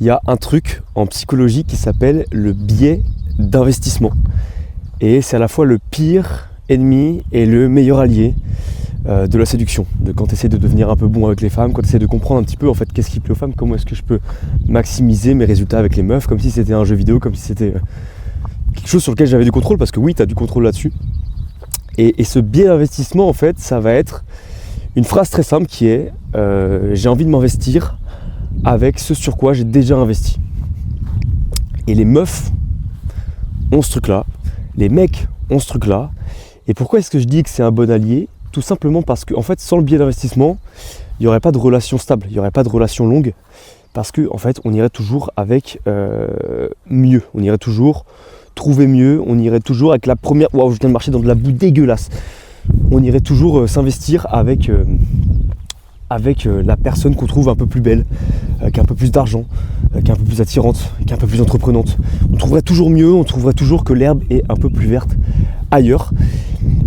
Il y a un truc en psychologie qui s'appelle le biais d'investissement. Et c'est à la fois le pire ennemi et le meilleur allié de la séduction. De quand tu essaies de devenir un peu bon avec les femmes, quand tu essaies de comprendre un petit peu en fait qu'est-ce qui plaît aux femmes, comment est-ce que je peux maximiser mes résultats avec les meufs, comme si c'était un jeu vidéo, comme si c'était quelque chose sur lequel j'avais du contrôle, parce que oui, tu as du contrôle là-dessus. Et ce biais d'investissement, en fait, ça va être une phrase très simple qui est j'ai envie de m'investir avec ce sur quoi j'ai déjà investi. Et les meufs ont ce truc-là, les mecs ont ce truc-là. Et pourquoi est-ce que je dis que c'est un bon allié ? Tout simplement parce que, en fait, sans le biais d'investissement, il n'y aurait pas de relation stable, il n'y aurait pas de relation longue, parce que, en fait, on irait toujours avec mieux, on irait toujours trouver mieux, on irait toujours avec la première... Waouh, je viens de marcher dans de la boue dégueulasse. On irait toujours s'investir avec la personne qu'on trouve un peu plus belle, qui a un peu plus d'argent, qui est un peu plus attirante, qui est un peu plus entreprenante. On trouverait toujours mieux, on trouverait toujours que l'herbe est un peu plus verte ailleurs.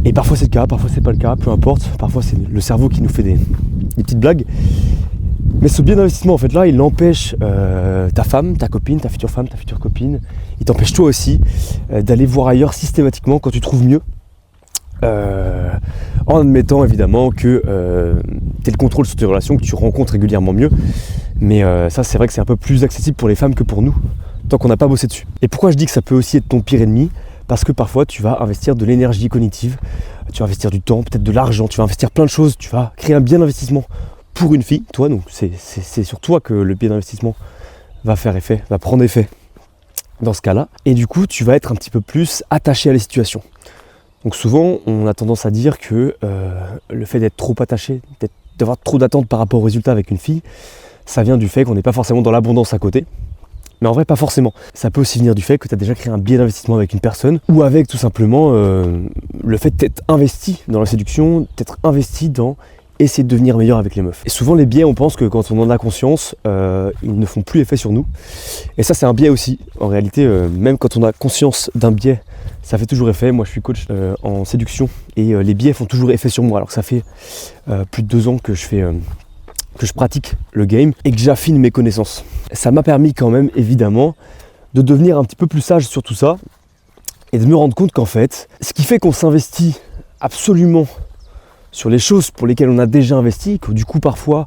Et parfois c'est le cas, parfois c'est pas le cas, peu importe. Parfois c'est le cerveau qui nous fait des petites blagues. Mais ce biais d'investissement, en fait, là, il empêche ta femme, ta copine, ta future femme, ta future copine. Il t'empêche toi aussi d'aller voir ailleurs systématiquement quand tu trouves mieux. En admettant évidemment que tu as le contrôle sur tes relations, que tu rencontres régulièrement mieux. Mais ça, c'est vrai que c'est un peu plus accessible pour les femmes que pour nous, tant qu'on n'a pas bossé dessus. Et pourquoi je dis que ça peut aussi être ton pire ennemi ? Parce que parfois, tu vas investir de l'énergie cognitive, tu vas investir du temps, peut-être de l'argent, tu vas investir plein de choses, tu vas créer un biais d'investissement pour une fille, toi, donc c'est sur toi que le biais d'investissement va faire effet, va prendre effet dans ce cas-là. Et du coup, tu vas être un petit peu plus attaché à la situation. Donc souvent, on a tendance à dire que le fait d'être trop attaché, d'avoir trop d'attentes par rapport au résultat avec une fille, ça vient du fait qu'on n'est pas forcément dans l'abondance à côté. Mais en vrai, pas forcément. Ça peut aussi venir du fait que tu as déjà créé un biais d'investissement avec une personne, ou avec tout simplement le fait d'être investi dans la séduction, d'être investi dans essayer de devenir meilleur avec les meufs. Et souvent les biais, on pense que quand on en a conscience, ils ne font plus effet sur nous. Et ça, c'est un biais aussi. En réalité, même quand on a conscience d'un biais, ça fait toujours effet. Moi, je suis coach en séduction et les biais font toujours effet sur moi. Alors que ça fait plus de 2 ans que je pratique le game et que j'affine mes connaissances. Ça m'a permis quand même, évidemment, de devenir un petit peu plus sage sur tout ça et de me rendre compte qu'en fait, ce qui fait qu'on s'investit absolument sur les choses pour lesquelles on a déjà investi, que du coup parfois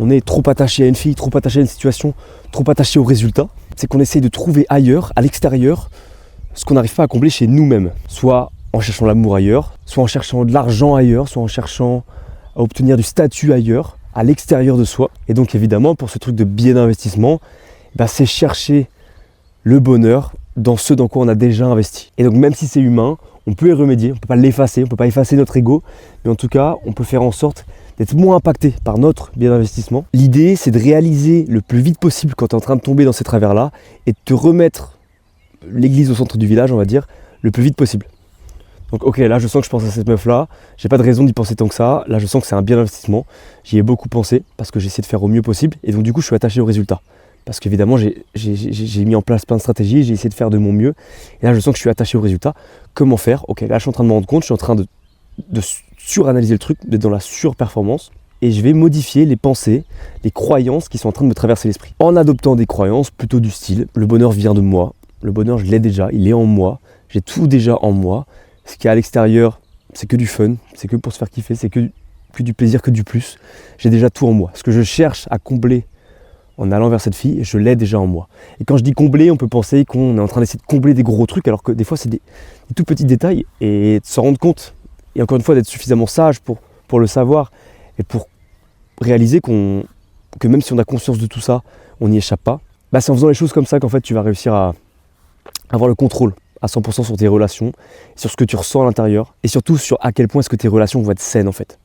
on est trop attaché à une fille, trop attaché à une situation, trop attaché au résultat, c'est qu'on essaye de trouver ailleurs, à l'extérieur, ce qu'on n'arrive pas à combler chez nous-mêmes. Soit en cherchant l'amour ailleurs, soit en cherchant de l'argent ailleurs, soit en cherchant à obtenir du statut ailleurs, à l'extérieur de soi. Et donc évidemment, pour ce truc de biais d'investissement, c'est chercher le bonheur dans ce dans quoi on a déjà investi. Et donc même si c'est humain, on peut y remédier, on ne peut pas l'effacer, on ne peut pas effacer notre ego, mais en tout cas, on peut faire en sorte d'être moins impacté par notre biais d'investissement. L'idée, c'est de réaliser le plus vite possible quand tu es en train de tomber dans ces travers-là et de te remettre l'église au centre du village, on va dire, le plus vite possible. Donc ok, là je sens que je pense à cette meuf-là, j'ai pas de raison d'y penser tant que ça, là je sens que c'est un biais d'investissement, j'y ai beaucoup pensé parce que j'essaie de faire au mieux possible et donc du coup je suis attaché au résultat. Parce qu'évidemment, j'ai mis en place plein de stratégies, j'ai essayé de faire de mon mieux. Et là, je sens que je suis attaché au résultat. Comment faire ? Ok, là, je suis en train de me rendre compte, je suis en train de suranalyser le truc, d'être dans la surperformance. Et je vais modifier les pensées, les croyances qui sont en train de me traverser l'esprit. En adoptant des croyances plutôt du style, le bonheur vient de moi. Le bonheur, je l'ai déjà, il est en moi. J'ai tout déjà en moi. Ce qu'il y a à l'extérieur, c'est que du fun, c'est que pour se faire kiffer, c'est que du plaisir, que du plus. J'ai déjà tout en moi. Ce que je cherche à combler en allant vers cette fille, je l'ai déjà en moi. Et quand je dis combler, on peut penser qu'on est en train d'essayer de combler des gros trucs, alors que des fois c'est des tout petits détails, et de s'en rendre compte, et encore une fois d'être suffisamment sage pour le savoir, et pour réaliser que même si on a conscience de tout ça, on n'y échappe pas. C'est en faisant les choses comme ça qu'en fait tu vas réussir à avoir le contrôle à 100% sur tes relations, sur ce que tu ressens à l'intérieur, et surtout sur à quel point est-ce que tes relations vont être saines en fait.